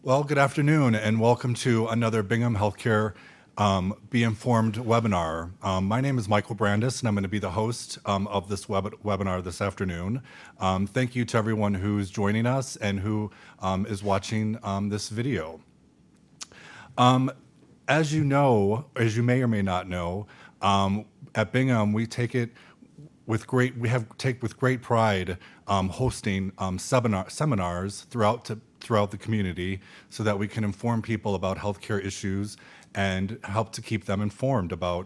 Well, good afternoon, and welcome to another Bingham Healthcare Be Informed webinar. My name is Michael Brandis, and I'm going to be the host of this webinar this afternoon. Thank you to everyone who's joining us and who is watching this video. As you know, as you may or may not know, at Bingham we take with great pride hosting seminars throughout the community so that we can inform people about healthcare issues and help to keep them informed about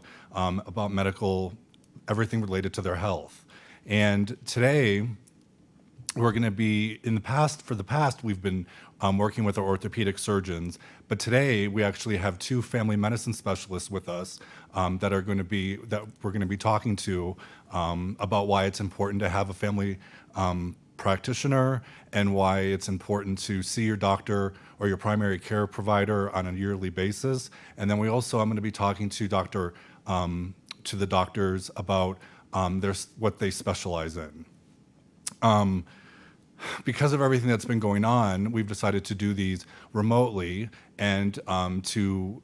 everything related to their health. And today we're going to be, for the past we've been working with our orthopedic surgeons, but today we actually have two family medicine specialists with us that we're going to be talking to about why it's important to have a family practitioner and why it's important to see your doctor or your primary care provider on a yearly basis. And then I'm going to be talking to the doctors about what they specialize in. Because of everything that's been going on, we've decided to do these remotely and to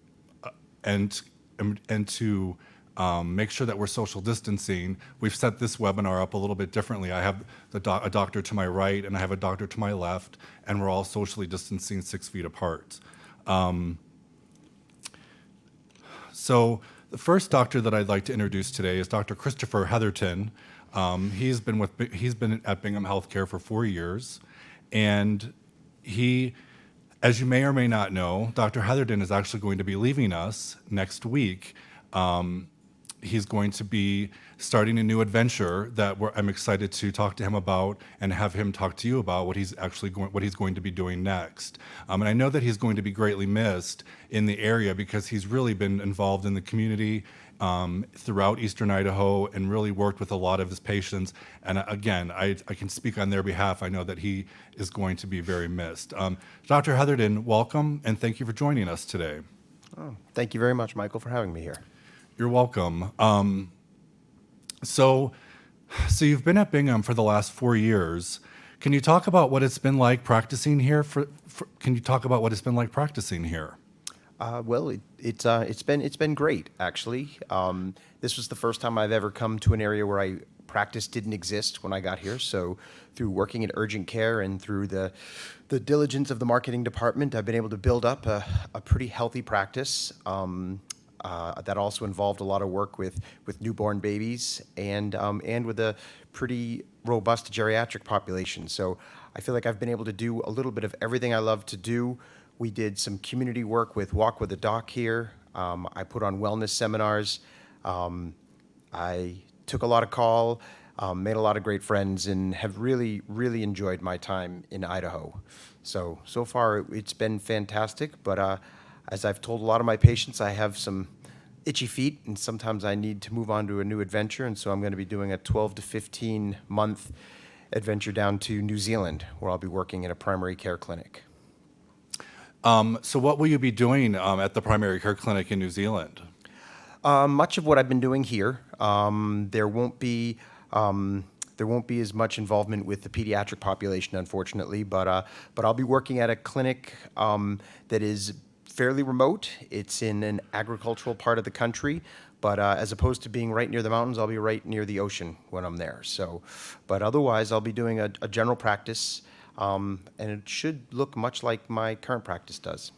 make sure that we're social distancing. We've set this webinar up a little bit differently. I have a doctor to my right and I have a doctor to my left, and we're all socially distancing 6 feet apart. So the first doctor that I'd like to introduce today is Dr. Dr Heatherton. He's been at Bingham Healthcare for 4 years, and as you may or may not know, Dr. Heatherton is actually going to be leaving us next week. He's going to be starting a new adventure that I'm excited to talk to him about and have him talk to you about what he's going to be doing next. And I know that he's going to be greatly missed in the area because he's really been involved in the community throughout Eastern Idaho and really worked with a lot of his patients. And again, I can speak on their behalf. I know that he is going to be very missed. Dr. Heatherton, welcome, and thank you for joining us today. Oh, thank you very much, Michael, for having me here. You're welcome. So you've been at Bingham for the last 4 years. Can you talk about what it's been like practicing here? Can you talk about what it's been like practicing here? Well, it's been great, actually. This was the first time I've ever come to an area where practice didn't exist when I got here. So through working in urgent care and through the diligence of the marketing department, I've been able to build up a pretty healthy practice. That also involved a lot of work with newborn babies and with a pretty robust geriatric population. So I feel like I've been able to do a little bit of everything I love to do. We did some community work with Walk with a Doc here. I put on wellness seminars. I took a lot of call, made a lot of great friends, and have really, really enjoyed my time in Idaho. So far it's been fantastic, but as I've told a lot of my patients, I have some itchy feet, and sometimes I need to move on to a new adventure, and so I'm going to be doing a 12 to 15 month adventure down to New Zealand, where I'll be working in a primary care clinic. So what will you be doing at the primary care clinic in New Zealand? Much of what I've been doing here. There won't be as much involvement with the pediatric population, unfortunately, but I'll be working at a clinic that is fairly remote. It's in an agricultural part of the country, but as opposed to being right near the mountains, I'll be right near the ocean when I'm there. So, but otherwise, I'll be doing a general practice, and it should look much like my current practice does.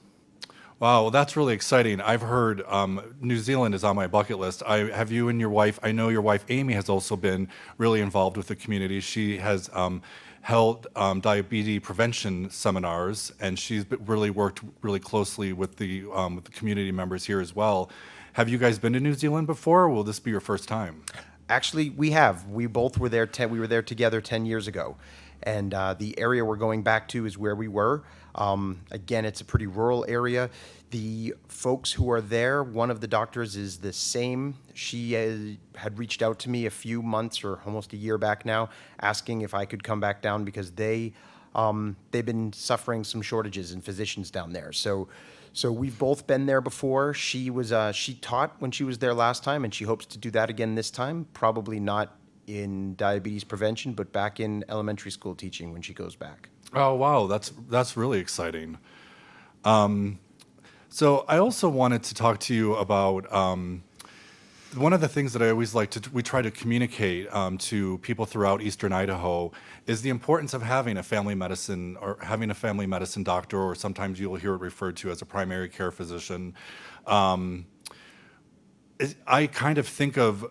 Wow, well, that's really exciting. I've heard New Zealand is on my bucket list. Have you and your wife, I know your wife Amy has also been really involved with the community. She has held diabetes prevention seminars, and she's really worked really closely with the community members here as well. Have you guys been to New Zealand before, or will this be your first time? Actually, we have. We both were there. We were there together 10 years ago, and the area we're going back to is where we were. Again, it's a pretty rural area. The folks who are there, one of the doctors is the same. She had reached out to me a few months or almost a year back now, asking if I could come back down because they've been suffering some shortages in physicians down there. So we've both been there before. She taught when she was there last time, and she hopes to do that again this time. Probably not in diabetes prevention, but back in elementary school teaching when she goes back. Oh wow, that's really exciting. So I also wanted to talk to you about one of the things that I always like to we try to communicate to people throughout Eastern Idaho is the importance of having a family medicine or having a family medicine doctor, or sometimes you'll hear it referred to as a primary care physician. I kind of think of,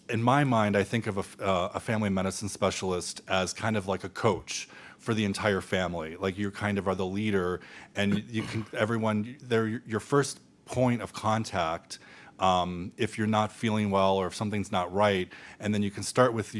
in my mind, I think of a family medicine specialist as kind of like a coach for the entire family. Like you kind of are the leader, and you can everyone they're your first point of contact if you're not feeling well or if something's not right, and then you can start with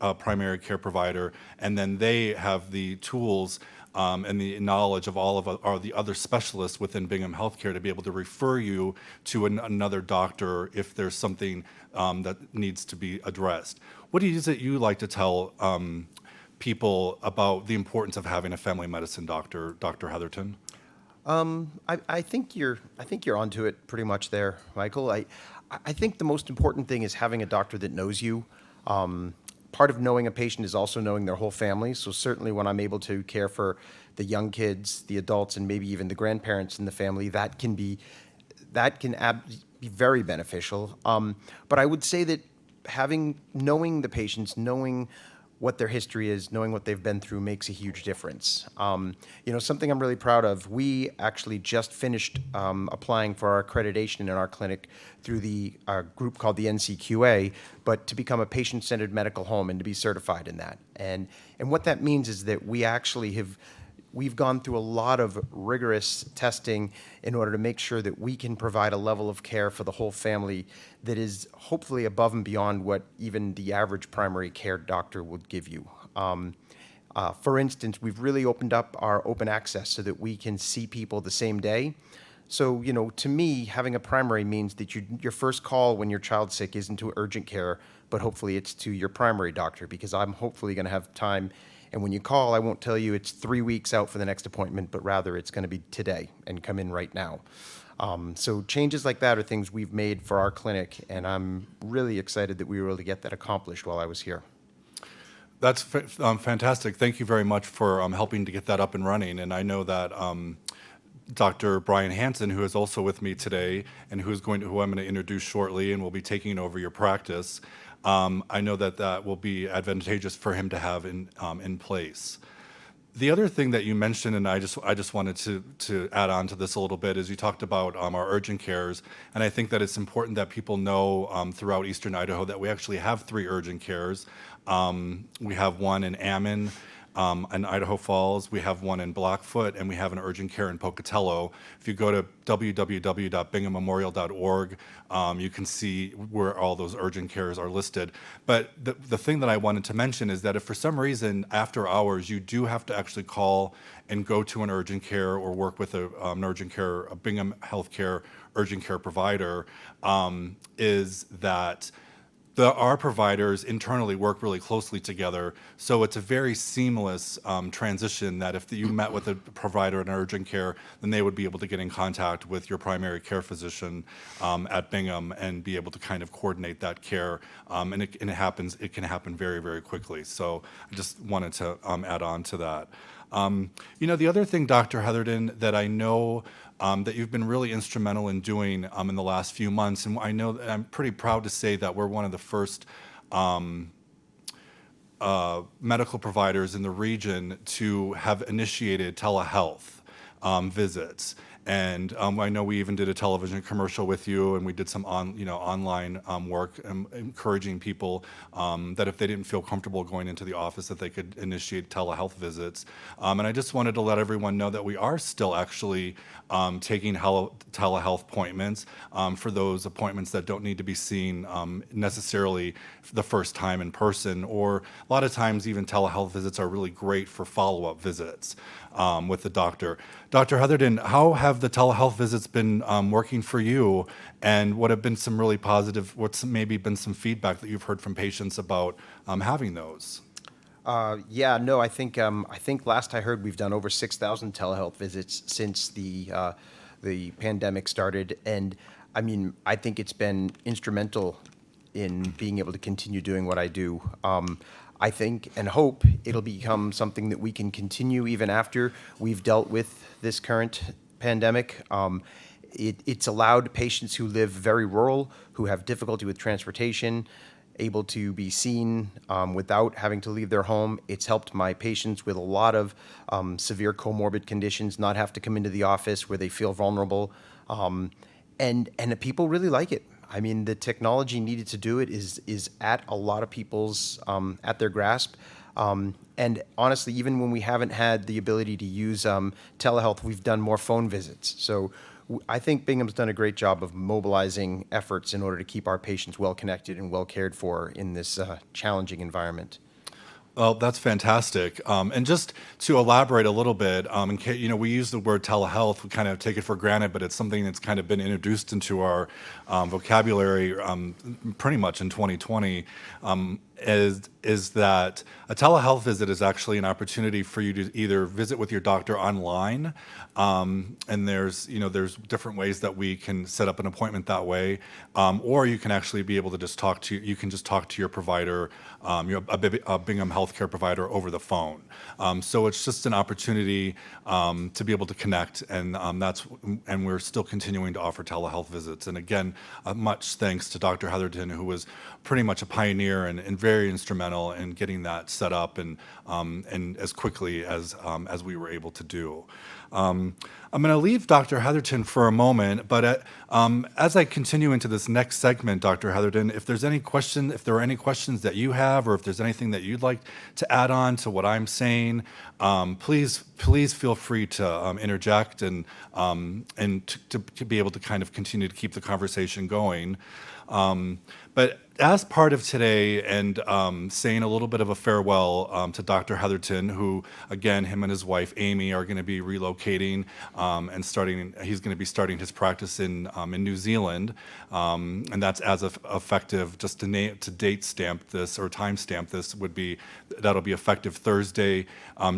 a primary care provider, and then they have the tools and the knowledge of all of the other specialists within Bingham Healthcare to be able to refer you to another doctor if there's something that needs to be addressed. What is it you like to tell people about the importance of having a family medicine doctor, Dr. Heatherton? I think you're onto it pretty much there, Michael. I think the most important thing is having a doctor that knows you. Part of knowing a patient is also knowing their whole family. So certainly when I'm able to care for the young kids, the adults, and maybe even the grandparents in the family, be very beneficial. But I would say that knowing the patients, knowing what their history is, knowing what they've been through makes a huge difference. Something I'm really proud of, we actually just finished applying for our accreditation in our clinic through the group called the NCQA, but to become a patient-centered medical home and to be certified in that. And what that means is that we've gone through a lot of rigorous testing in order to make sure that we can provide a level of care for the whole family that is hopefully above and beyond what even the average primary care doctor would give you. For instance, we've really opened up our open access so that we can see people the same day. So, to me, having a primary means that your first call when your child's sick isn't to urgent care, but hopefully it's to your primary doctor, because I'm hopefully going to have time. And when you call, I won't tell you it's 3 weeks out for the next appointment, but rather it's going to be today and come in right now. So changes like that are things we've made for our clinic, and I'm really excited that we were able to get that accomplished while I was here. That's fantastic. Thank you very much for helping to get that up and running. And I know that Dr. Brian Hansen, who is also with me today, and who I'm going to introduce shortly, and will be taking over your practice. I know that will be advantageous for him to have in place. The other thing that you mentioned, and I just wanted to add on to this a little bit, is you talked about our urgent cares, and I think that it's important that people know throughout Eastern Idaho that we actually have 3 urgent cares. We have one in Ammon, in Idaho Falls, we have one in Blackfoot, and we have an urgent care in Pocatello. If you go to www.binghammemorial.org, you can see where all those urgent cares are listed. But the thing that I wanted to mention is that if for some reason after hours you do have to actually call and go to an urgent care or work with a Bingham Healthcare urgent care provider, is that our providers internally work really closely together, so it's a very seamless transition that if you met with a provider in urgent care, then they would be able to get in contact with your primary care physician at Bingham and be able to kind of coordinate that care, and it can happen very, very quickly. So I just wanted to add on to that. The other thing, Dr. Heatherton, that I know that you've been really instrumental in doing in the last few months, and I know that I'm pretty proud to say that we're one of the first medical providers in the region to have initiated telehealth visits. And I know we even did a television commercial with you, and we did some online work, encouraging people that if they didn't feel comfortable going into the office, that they could initiate telehealth visits. And I just wanted to let everyone know that we are still actually taking telehealth appointments for those appointments that don't need to be seen necessarily the first time in person, or a lot of times even telehealth visits are really great for follow-up visits with the doctor. Dr. Heatherton, how have the telehealth visits been working for you, and what have been some really positive, what's maybe been some feedback that you've heard from patients about having those? I think last I heard we've done over 6,000 telehealth visits since the pandemic started, and I mean I think it's been instrumental in being able to continue doing what I do. I think and hope it'll become something that we can continue even after we've dealt with this current pandemic. It's allowed patients who live very rural, who have difficulty with transportation, able to be seen without having to leave their home. It's helped my patients with a lot of severe comorbid conditions not have to come into the office where they feel vulnerable. And the people really like it. I mean, the technology needed to do it is at a lot of people's at their grasp. And honestly, even when we haven't had the ability to use telehealth, we've done more phone visits. So I think Bingham's done a great job of mobilizing efforts in order to keep our patients well connected and well cared for in this challenging environment. Well, that's fantastic. And just to elaborate a little bit, we use the word telehealth, we kind of take it for granted, but it's something that's kind of been introduced into our vocabulary pretty much in 2020. Is that a telehealth visit is actually an opportunity for you to either visit with your doctor online, and there's different ways that we can set up an appointment that way, or you can actually be able to just talk to your provider, a Bingham healthcare provider over the phone. So it's just an opportunity to be able to connect, and we're still continuing to offer telehealth visits. And again, much thanks to Dr. Heatherton, who was pretty much a pioneer and very instrumental in getting that set up and as quickly as we were able to do. I'm going to leave Dr. Heatherton for a moment, but as I continue into this next segment, Dr. Heatherton, if there are any questions that you have, or if there's anything that you'd like to add on to what I'm saying, please feel free to interject and to be able to kind of continue to keep the conversation going. But as part of today and saying a little bit of a farewell to Dr. Heatherton, who, again, him and his wife, Amy, are going to be relocating and he's going to be starting his practice in New Zealand. And that's as of effective, just to date stamp this or time stamp this, that'll be effective Thursday,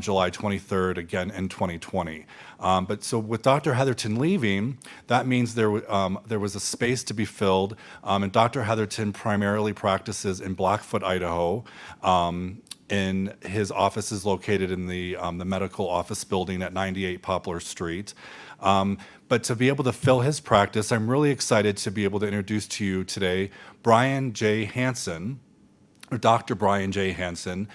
July 23rd, again, in 2020. But so with Dr. Heatherton leaving, that means there was a space to be filled, and Dr. Heatherton primarily practices in Blackfoot, Idaho. And his office is located in the medical office building at 98 Poplar Street. But to be able to fill his practice, I'm really excited to be able to introduce to you today Brian J. Hansen. Or Dr. Brian J. Hansen.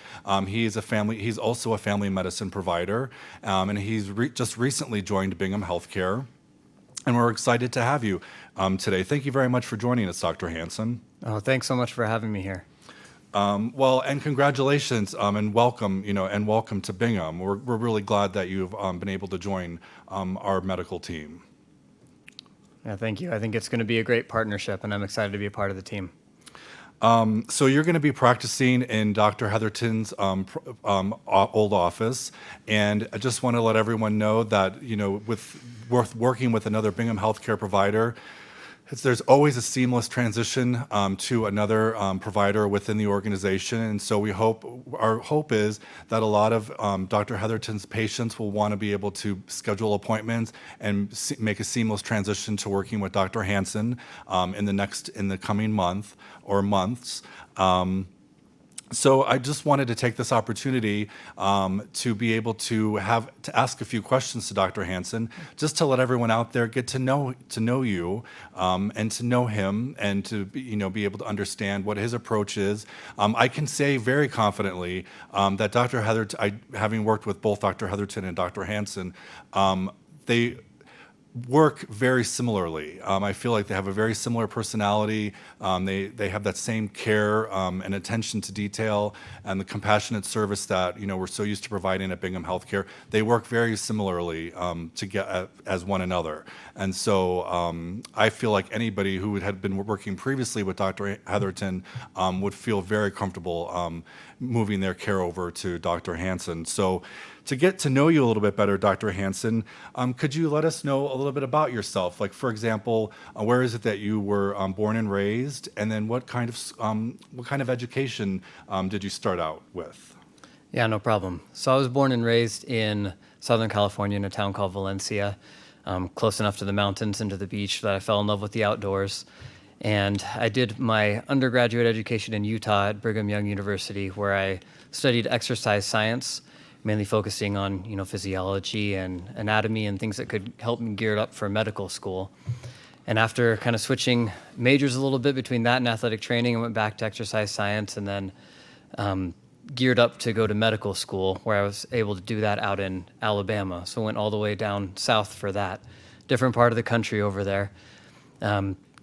He's also a family medicine provider, and he's just recently joined Bingham Healthcare. And we're excited to have you today. Thank you very much for joining us, Dr. Hansen. Oh, thanks so much for having me here. Well, and congratulations, and welcome, welcome to Bingham. We're really glad that you've been able to join our medical team. Yeah, thank you. I think it's going to be a great partnership, and I'm excited to be a part of the team. So you're going to be practicing in Dr. Heatherton's old office, and I just want to let everyone know that with working with another Bingham healthcare provider, there's always a seamless transition to another provider within the organization, and so our hope is that a lot of Dr. Heatherton's patients will want to be able to schedule appointments and make a seamless transition to working with Dr. Hansen in the coming month or months. So I just wanted to take this opportunity to be able to ask a few questions to Dr. Hansen, just to let everyone out there get to know you and to know him, and to be able to understand what his approach is. I can say very confidently that Dr. Heatherton, having worked with both Dr. Heatherton and Dr. Hansen, they work very similarly. I feel like they have a very similar personality. They have that same care and attention to detail and the compassionate service that we're so used to providing at Bingham Healthcare. They work very similarly as one another. And so I feel like anybody who had been working previously with Dr. Heatherton would feel very comfortable moving their care over to Dr. Hansen. So to get to know you a little bit better, Dr. Hansen, could you let us know a little bit about yourself? Like, for example, where is it that you were born and raised, and then what kind of education did you start out with? Yeah, no problem. So I was born and raised in Southern California in a town called Valencia, close enough to the mountains and to the beach that I fell in love with the outdoors. And I did my undergraduate education in Utah at Brigham Young University, where I studied exercise science, mainly focusing on physiology and anatomy and things that could help me gear up for medical school. And after kind of switching majors a little bit between that and athletic training, I went back to exercise science and then geared up to go to medical school, where I was able to do that out in Alabama. So went all the way down south for that, different part of the country over there.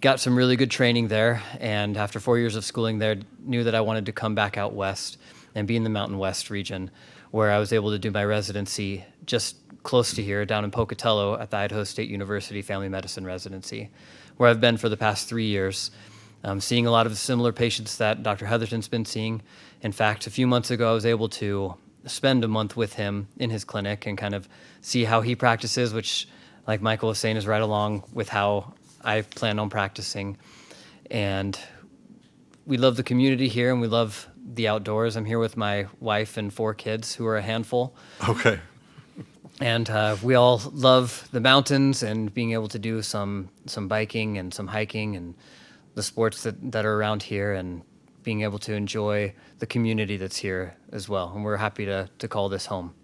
Got some really good training there, and after 4 years of schooling there, knew that I wanted to come back out west and be in the Mountain West region, where I was able to do my residency just close to here, down in Pocatello at the Idaho State University Family Medicine Residency, where I've been for the past 3 years, seeing a lot of the similar patients that Dr. Heatherton's been seeing. In fact, a few months ago, I was able to spend a month with him in his clinic and kind of see how he practices, which, like Michael was saying, is right along with how I plan on practicing. And we love the community here, and we love the outdoors. I'm here with my wife and 4 kids who are a handful. Okay. And we all love the mountains and being able to do some biking and some hiking and the sports that are around here, and being able to enjoy the community that's here as well. And we're happy to call this home.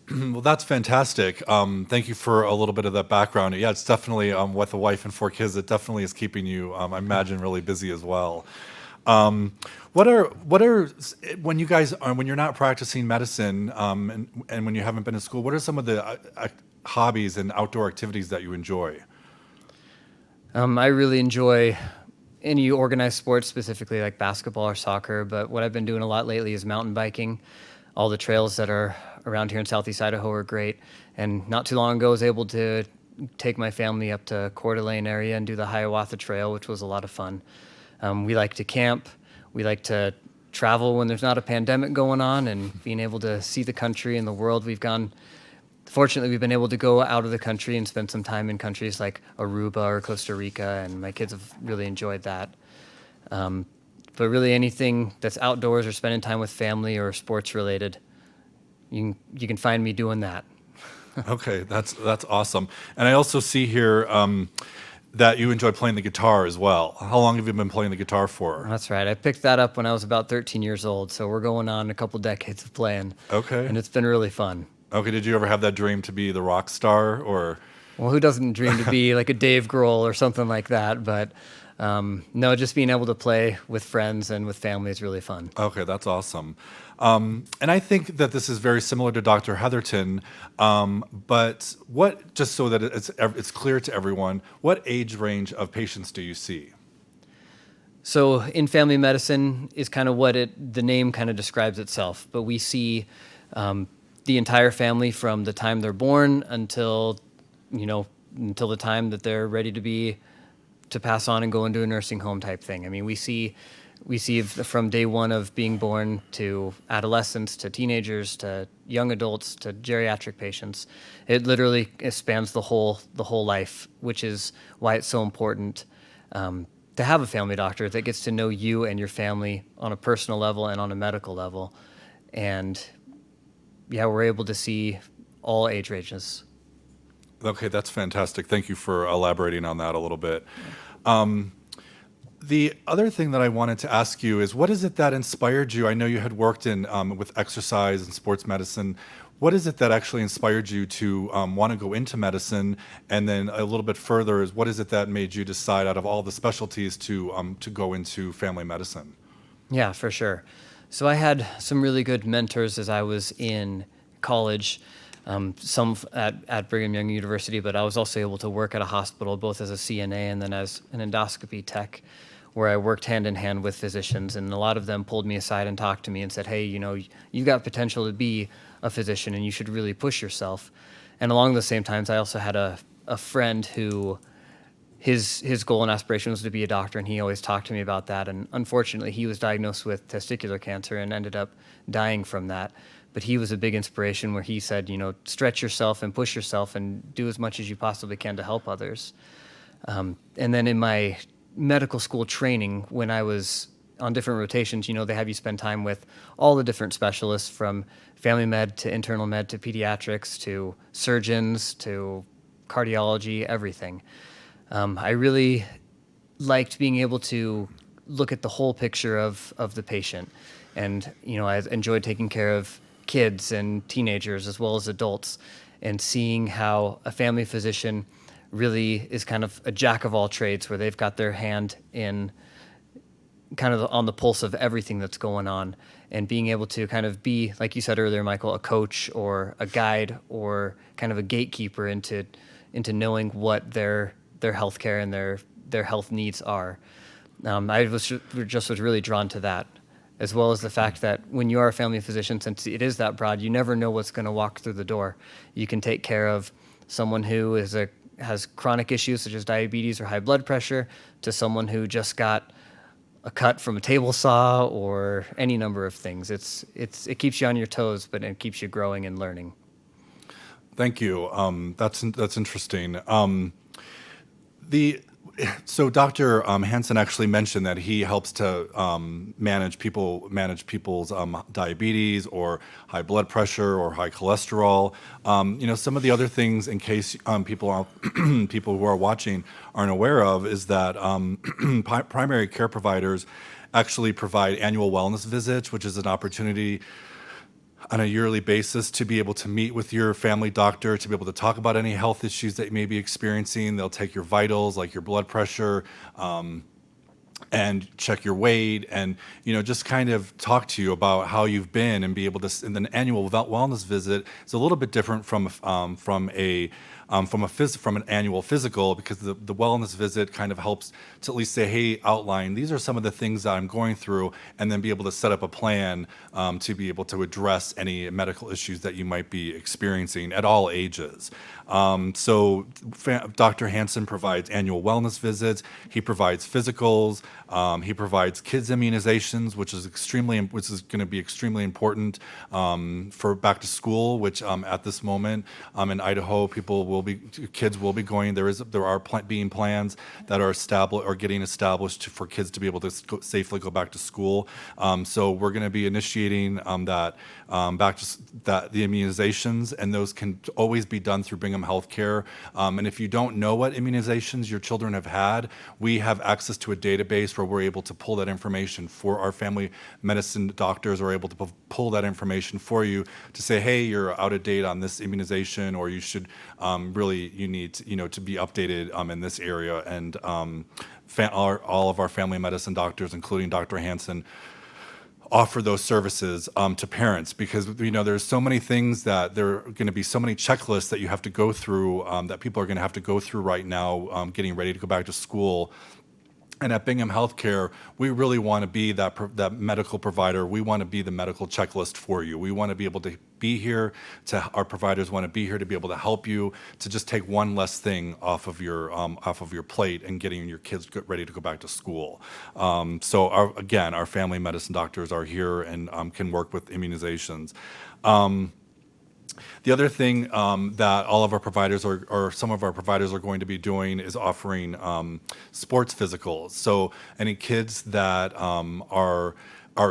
Well, that's fantastic. Thank you for a little bit of that background. Yeah, it's definitely with a wife and 4 kids. It definitely is keeping you, I imagine, really busy as well. What are when you guys are, when you're not practicing medicine and when you haven't been in school? What are some of the hobbies and outdoor activities that you enjoy? I really enjoy any organized sports, specifically like basketball or soccer. But what I've been doing a lot lately is mountain biking. All the trails that are around here in Southeast Idaho are great. And not too long ago, I was able to take my family up to Coeur d'Alene area and do the Hiawatha Trail, which was a lot of fun. We like to camp. We like to travel when there's not a pandemic going on, and being able to see the country and the world. Fortunately, we've been able to go out of the country and spend some time in countries like Aruba or Costa Rica, and my kids have really enjoyed that. But really anything that's outdoors or spending time with family or sports related, you can find me doing that. Okay, that's awesome. And I also see here that you enjoy playing the guitar as well. How long have you been playing the guitar for? That's right. I picked that up when I was about 13 years old, so we're going on a couple decades of playing. Okay. And it's been really fun. Okay, did you ever have that dream to be the rock star, or? Well, who doesn't dream to be like a Dave Grohl or something like that? But no, just being able to play with friends and with family is really fun. Okay, that's awesome. And I think that this is very similar to Dr. Heatherton, but just so that it's clear to everyone, what age range of patients do you see? So in family medicine is kind of what the name kind of describes itself, but we see the entire family from the time they're born until the time that they're ready to pass on and go into a nursing home type thing. I mean, we see from day one of being born to adolescents, to teenagers, to young adults, to geriatric patients. It literally spans the whole life, which is why it's so important to have a family doctor that gets to know you and your family on a personal level and on a medical level. And yeah, we're able to see all age ranges. Okay, that's fantastic. Thank you for elaborating on that a little bit. The other thing that I wanted to ask you is, what is it that inspired you? I know you had worked in with exercise and sports medicine. What is it that actually inspired you to want to go into medicine? And then a little bit further is, what is it that made you decide, out of all the specialties, to go into family medicine? Yeah, for sure. So I had some really good mentors as I was in college, some at Brigham Young University, but I was also able to work at a hospital, both as a CNA and then as an endoscopy tech, where I worked hand in hand with physicians. And a lot of them pulled me aside and talked to me and said, hey, you've got potential to be a physician and you should really push yourself. And along the same times, I also had a friend who his goal and aspiration was to be a doctor, and he always talked to me about that. And unfortunately, he was diagnosed with testicular cancer and ended up dying from that. But he was a big inspiration, where he said, stretch yourself and push yourself and do as much as you possibly can to help others. And then in my medical school training, when I was on different rotations, they have you spend time with all the different specialists, from family med to internal med to pediatrics to surgeons to cardiology, everything. I really liked being able to look at the whole picture of the patient. And, I enjoyed taking care of kids and teenagers as well as adults, and seeing how a family physician really is kind of a jack of all trades, where they've got their hand in kind of on the pulse of everything that's going on, and being able to kind of be, like you said earlier, Michael, a coach or a guide or kind of a gatekeeper into knowing what their healthcare and their health needs are. I was really drawn to that, as well as the fact that when you are a family physician, since it is that broad, you never know what's going to walk through the door. You can take care of someone who has chronic issues such as diabetes or high blood pressure, to someone who just got a cut from a table saw, or any number of things. It keeps you on your toes, but it keeps you growing and learning. Thank you. That's interesting. So Dr. Hansen actually mentioned that he helps to manage people's diabetes or high blood pressure or high cholesterol. Some of the other things, in case people who are watching aren't aware of, is that primary care providers actually provide annual wellness visits, which is an opportunity on a yearly basis to be able to meet with your family doctor, to be able to talk about any health issues that you may be experiencing. They'll take your vitals, like your blood pressure, and check your weight, and just kind of talk to you about how you've been, and be able to. And an annual wellness visit is a little bit different from an annual physical, because the wellness visit kind of helps to at least say, hey, outline, these are some of the things that I'm going through, and then be able to set up a plan to be able to address any medical issues that you might be experiencing at all ages. So Dr. Hansen provides annual wellness visits. He provides physicals. He provides kids immunizations, which is going to be extremely important for back to school, which at this moment in Idaho, kids will be going. There are being plans that are established or getting established for kids to be able to safely go back to school. So we're going to be initiating the immunizations, and those can always be done through Bingham Healthcare. And if you don't know what immunizations your children have had, we have access to a database where we're able to pull that information for our family medicine doctors, are able to pull that information for you to say, hey, you're out of date on this immunization, or you should you need to be updated in this area. And all of our family medicine doctors, including Dr. Hansen, offer those services to parents, because there's so many things that there are going to be so many checklists that you have to go through, that people are going to have to go through right now, getting ready to go back to school. And at Bingham Healthcare, we really want to be that medical provider. We want to be the medical checklist for you. We want to be able to be here. Our providers want to be here to be able to help you, to just take one less thing off of your plate and getting your kids ready to go back to school. So our family medicine doctors are here and can work with immunizations. The other thing that all of our providers or some of our providers are going to be doing is offering sports physicals. So any kids that are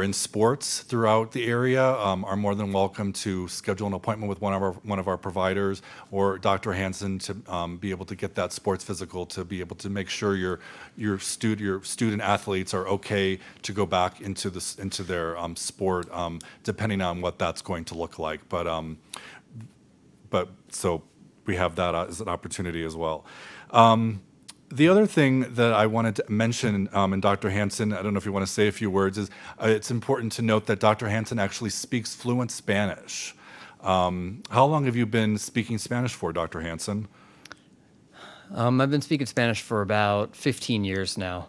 in sports throughout the area are more than welcome to schedule an appointment with one of our providers or Dr. Hansen to be able to get that sports physical, to be able to make sure your student athletes are okay to go back into their sport, depending on what that's going to look like. But so we have that as an opportunity as well. The other thing that I wanted to mention, and Dr. Hansen, I don't know if you want to say a few words, is it's important to note that Dr. Hansen actually speaks fluent Spanish. How long have you been speaking Spanish for, Dr. Hansen? I've been speaking Spanish for about 15 years now.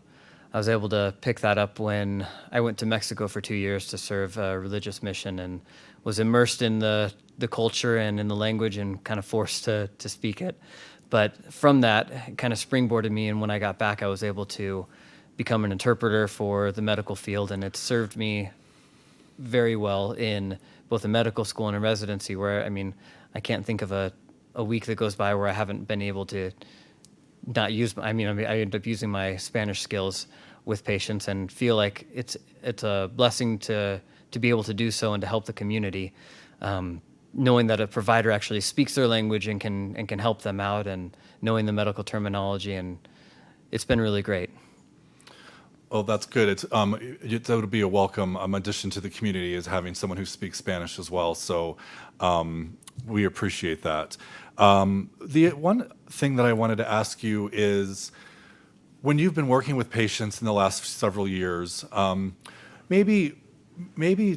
I was able to pick that up when I went to Mexico for 2 years to serve a religious mission, and was immersed in the culture and in the language, and kind of forced to speak it. But from that, it kind of springboarded me, and when I got back, I was able to become an interpreter for the medical field, and it served me very well in both a medical school and a residency, where, I can't think of a week that goes by where I haven't been able to not use, I end up using my Spanish skills with patients, and feel like it's a blessing to be able to do so and to help the community, knowing that a provider actually speaks their language and can help them out, and knowing the medical terminology, and it's been really great. Well, that's good. That would be a welcome addition to the community is having someone who speaks Spanish as well. So we appreciate that. The one thing that I wanted to ask you is, when you've been working with patients in the last several years, maybe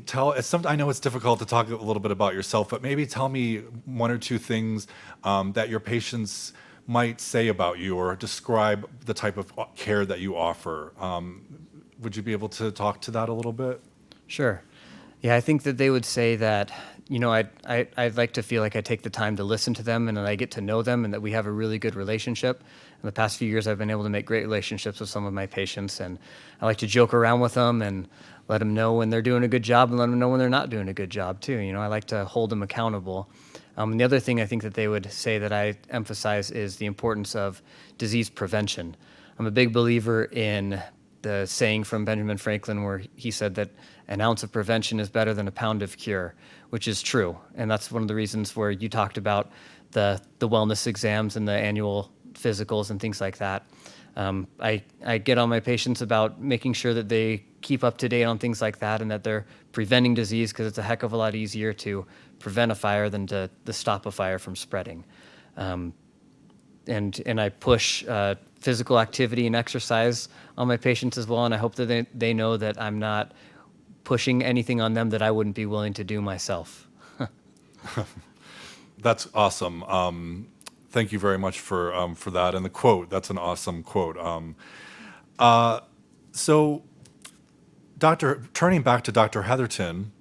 tell. I know it's difficult to talk a little bit about yourself, but maybe tell me one or two things that your patients might say about you, or describe the type of care that you offer. Would you be able to talk to that a little bit? Sure. Yeah, I think that they would say that, I'd like to feel like I take the time to listen to them and that I get to know them and that we have a really good relationship. In the past few years, I've been able to make great relationships with some of my patients, and I like to joke around with them and let them know when they're doing a good job and let them know when they're not doing a good job too. I like to hold them accountable. And the other thing I think that they would say that I emphasize is the importance of disease prevention. I'm a big believer in the saying from Benjamin Franklin where he said that an ounce of prevention is better than a pound of cure, which is true. And that's one of the reasons where you talked about the wellness exams and the annual physicals and things like that. I get on my patients about making sure that they keep up to date on things like that and that they're preventing disease, because it's a heck of a lot easier to prevent a fire than to stop a fire from spreading. And I push physical activity and exercise on my patients as well, and I hope that they know that I'm not pushing anything on them that I wouldn't be willing to do myself. That's awesome. Thank you very much for that. And the quote, that's an awesome quote. So, turning back to Dr. Heatherton,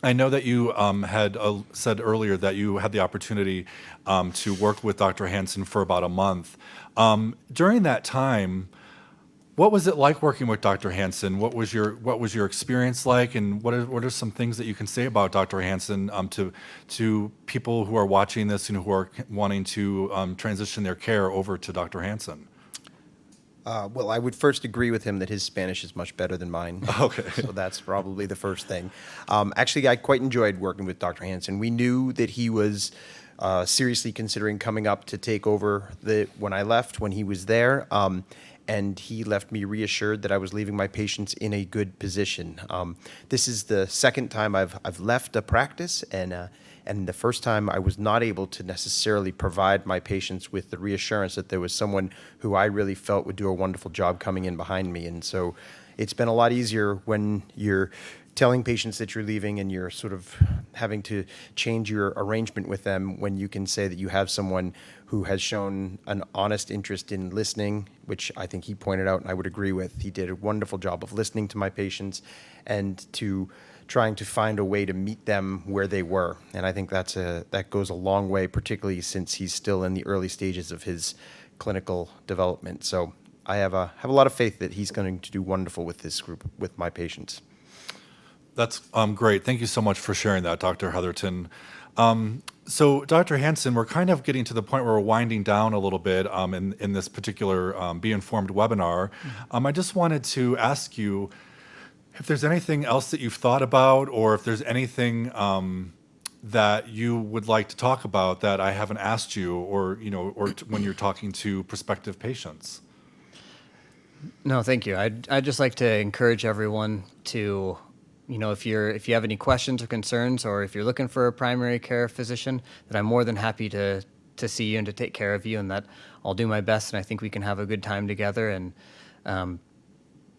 I know that you had said earlier that you had the opportunity to work with Dr. Hansen for about a month. During that time, what was it like working with Dr. Hansen? What was your experience like, and what are some things that you can say about Dr. Hansen to people who are watching this and who are wanting to transition their care over to Dr. Hansen? Well, I would first agree with him that his Spanish is much better than mine. Okay. So that's probably the first thing. Actually, I quite enjoyed working with Dr. Hansen. We knew that he was seriously considering coming up to take over when I left, when he was there. And he left me reassured that I was leaving my patients in a good position. This is the second time I've left a practice, and the first time I was not able to necessarily provide my patients with the reassurance that there was someone who I really felt would do a wonderful job coming in behind me. And so it's been a lot easier when you're telling patients that you're leaving and you're sort of having to change your arrangement with them, when you can say that you have someone who has shown an honest interest in listening, which I think he pointed out and I would agree with. He did a wonderful job of listening to my patients and to trying to find a way to meet them where they were. And I think that goes a long way, particularly since he's still in the early stages of his clinical development. So I have a lot of faith that he's going to do wonderful with this group, with my patients. That's great. Thank you so much for sharing that, Dr. Heatherton. So, Dr. Hansen, we're kind of getting to the point where we're winding down a little bit in this particular Be Informed webinar. I just wanted to ask you if there's anything else that you've thought about, or if there's anything that you would like to talk about that I haven't asked you, or when you're talking to prospective patients. No, thank you. I'd just like to encourage everyone to, if you have any questions or concerns, or if you're looking for a primary care physician, that I'm more than happy to see you and to take care of you, and that I'll do my best, and I think we can have a good time together. And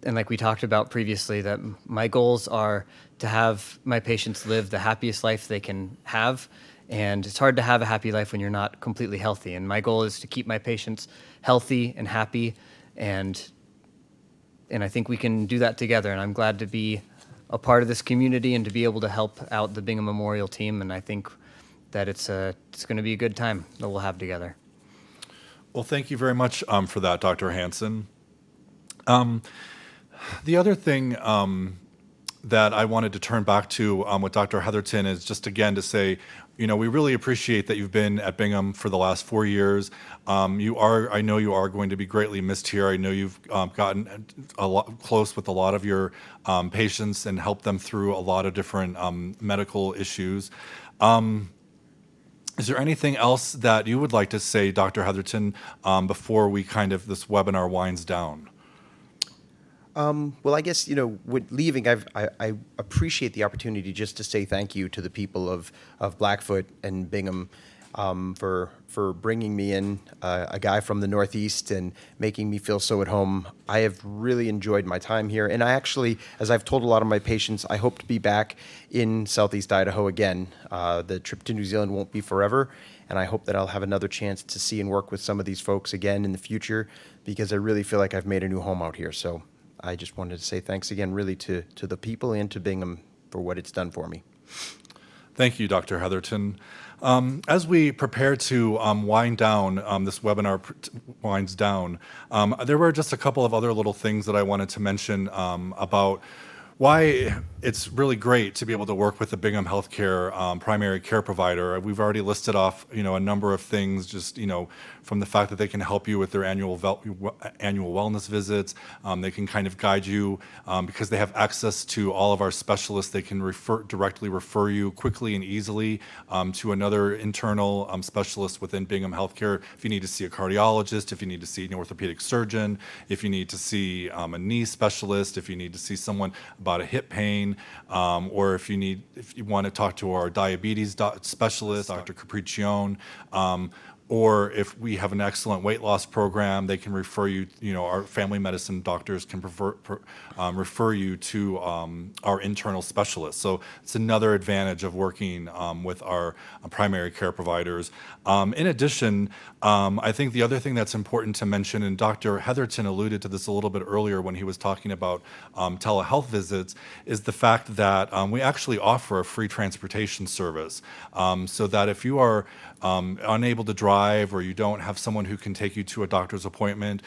like we talked about previously, that my goals are to have my patients live the happiest life they can have. And it's hard to have a happy life when you're not completely healthy. And my goal is to keep my patients healthy and happy. And I think we can do that together. And I'm glad to be a part of this community and to be able to help out the Bingham Memorial team. And I think that it's going to be a good time that we'll have together. Well, thank you very much for that, Dr. Hansen. The other thing that I wanted to turn back to with Dr. Heatherton is just again to say, we really appreciate that you've been at Bingham for the last 4 years. I know you are going to be greatly missed here. I know you've gotten a lot close with a lot of your patients and helped them through a lot of different medical issues. Is there anything else that you would like to say, Dr. Heatherton, before this webinar winds down? Well, I guess, with leaving, I appreciate the opportunity just to say thank you to the people of Blackfoot and Bingham, for bringing me in, a guy from the Northeast, and making me feel so at home. I have really enjoyed my time here, and I actually, as I've told a lot of my patients, I hope to be back in Southeast Idaho again. The trip to New Zealand won't be forever, and I hope that I'll have another chance to see and work with some of these folks again in the future, because I really feel like I've made a new home out here. So I just wanted to say thanks again, really, to the people and to Bingham for what it's done for me. Thank you, Dr. Heatherton. As we prepare to wind down, this webinar winds down, there were just a couple of other little things that I wanted to mention about why it's really great to be able to work with the Bingham Healthcare primary care provider. We've already listed off, a number of things, just, from the fact that they can help you with their annual wellness visits. They can kind of guide you because they have access to all of our specialists. They can directly refer you quickly and easily to another internal specialist within Bingham Healthcare. If you need to see a cardiologist, if you need to see an orthopedic surgeon, if you need to see a knee specialist, if you need to see someone about a hip pain, or if you want to talk to our diabetes specialist, Dr. Capriccione, or if we have an excellent weight loss program, they can refer you, our family medicine doctors can refer you to our internal specialists. So it's another advantage of working with our primary care providers. In addition, I think the other thing that's important to mention, and Dr. Heatherton alluded to this a little bit earlier when he was talking about telehealth visits, is the fact that we actually offer a free transportation service, so that if you are unable to drive, or you don't have someone who can take you to a doctor's appointment,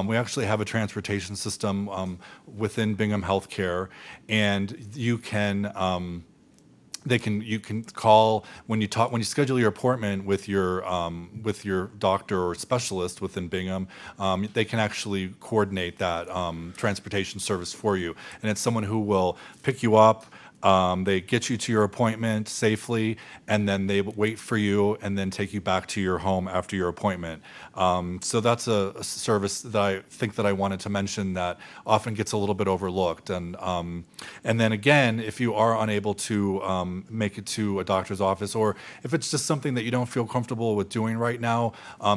we actually have a transportation system within Bingham Healthcare, and you can you can call when you schedule your appointment with your doctor or specialist within Bingham. They can actually coordinate that transportation service for you, and it's someone who will pick you up. They get you to your appointment safely, and then they wait for you and then take you back to your home after your appointment. So that's a service that I think that I wanted to mention that often gets a little bit overlooked. And then again, if you are unable to make it to a doctor's office, or if it's just something that you don't feel comfortable with doing right now,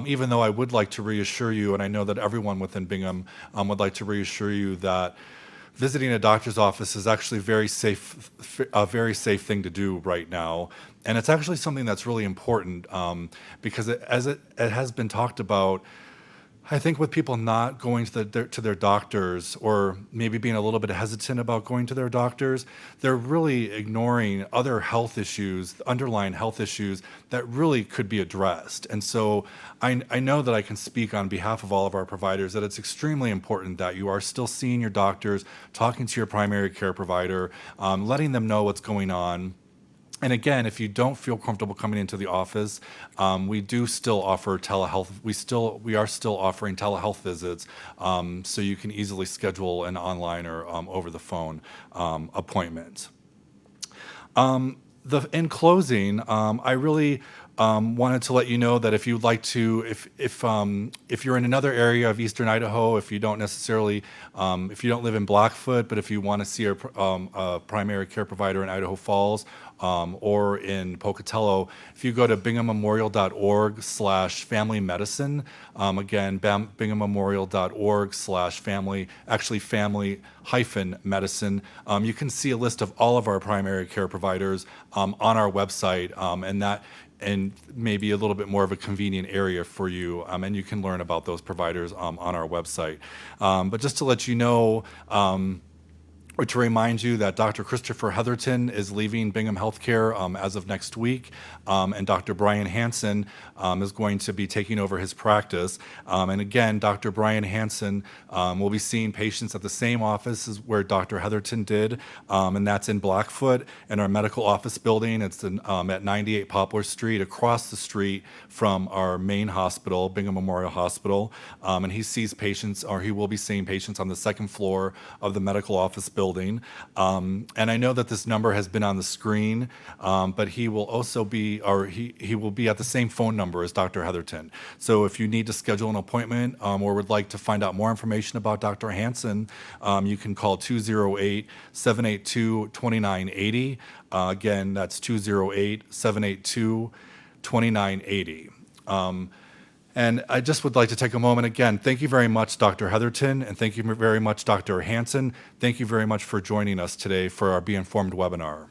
even though I would like to reassure you, and I know that everyone within Bingham would like to reassure you that visiting a doctor's office is actually a very safe thing to do right now, and it's actually something that's really important because as it has been talked about. I think with people not going to their doctors, or maybe being a little bit hesitant about going to their doctors, they're really ignoring other health issues, underlying health issues that really could be addressed. And so I know that I can speak on behalf of all of our providers that it's extremely important that you are still seeing your doctors, talking to your primary care provider, letting them know what's going on. And again, if you don't feel comfortable coming into the office, we do still offer telehealth. We are still offering telehealth visits, so you can easily schedule an online or over the phone appointment. In closing, I really wanted to let you know that if you'd like to, if you're in another area of Eastern Idaho, if you don't live in Blackfoot, but if you want to see a primary care provider in Idaho Falls or in Pocatello, if you go to binghammemorial.org/family medicine, again, binghammemorial.org/family-medicine, you can see a list of all of our primary care providers on our website, and maybe a little bit more of a convenient area for you, and you can learn about those providers on our website. But just to let you know, or to remind you that Dr. Christopher Heatherton is leaving Bingham Healthcare as of next week, and Dr. Brian Hansen is going to be taking over his practice. And again, Dr. Brian Hansen will be seeing patients at the same office as where Dr. Heatherton did, and that's in Blackfoot in our medical office building. It's at 98 Poplar Street, across the street from our main hospital, Bingham Memorial Hospital. And he will be seeing patients on the second floor of the medical office building. building. And I know that this number has been on the screen, but he will also be, or he will be at the same phone number as Dr. Heatherton. So if you need to schedule an appointment or would like to find out more information about Dr. Hansen, you can call 208-782-2980. Again, that's 208-782-2980. And I just would like to take a moment again. Thank you very much, Dr. Heatherton, and thank you very much, Dr. Hansen. Thank you very much for joining us today for our Be Informed webinar.